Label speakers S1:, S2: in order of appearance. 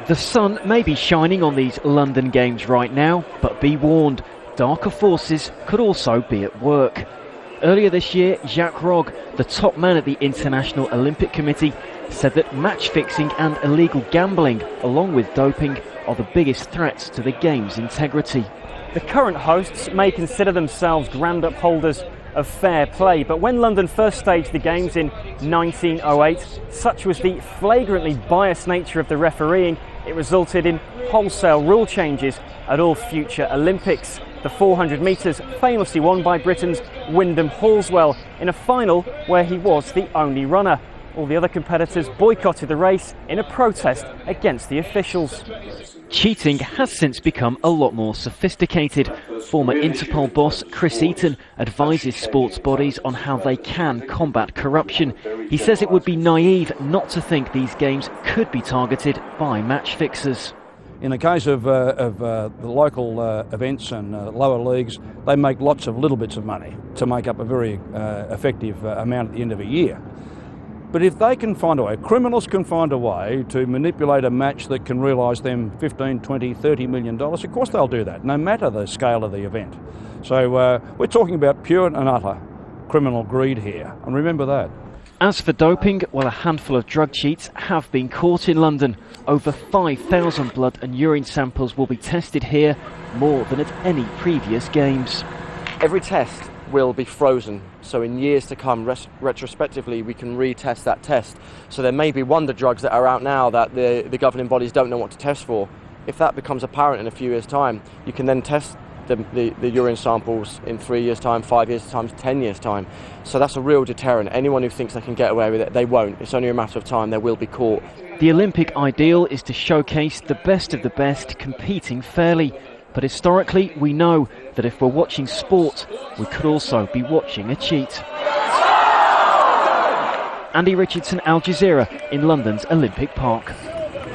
S1: The sun may be shining on these London Games right now, but be warned, darker forces could also be at work. Earlier this year, Jacques Rogge, the top man at the International Olympic Committee, said that match fixing and illegal gambling, along with doping, are the biggest threats to the Games' integrity.
S2: The current hosts may consider themselves grand upholders of fair play, but when London first staged the Games in 1908, such was the flagrantly biased nature of the refereeing, it resulted in wholesale rule changes at all future Olympics. The 400 metres famously won by Britain's Wyndham Halswell in a final where he was the only runner. All the other competitors boycotted the race in a protest against the officials.
S1: Cheating has since become a lot more sophisticated. Former Interpol boss Chris Eaton advises sports bodies on how they can combat corruption. He says it would be naive not to think these games could be targeted by match fixers.
S3: In the case of the local events and lower leagues, they make lots of little bits of money to make up a very effective amount at the end of a year. But if they can find a way, criminals can find a way to manipulate a match that can realise them $15, $20, $30 million, of course they'll do that, no matter the scale of the event. So we're talking about pure and utter criminal greed here, and remember that.
S1: As for doping, well, a handful of drug cheats have been caught in London. Over 5,000 blood and urine samples will be tested here, more than at any previous Games.
S4: Every test will be frozen, so in years to come, retrospectively, we can retest that test. So there may be wonder drugs that are out now that the governing bodies don't know what to test for. If that becomes apparent in a few years' time, you can then test the urine samples in 3 years' time, 5 years' time, 10 years' time. So that's a real deterrent. Anyone who thinks they can get away with it, they won't. It's only a matter of time, they will be caught.
S1: The Olympic ideal is to showcase the best of the best competing fairly. But historically, we know that if we're watching sport, we could also be watching a cheat. Andy Richardson, Al Jazeera, in London's Olympic Park.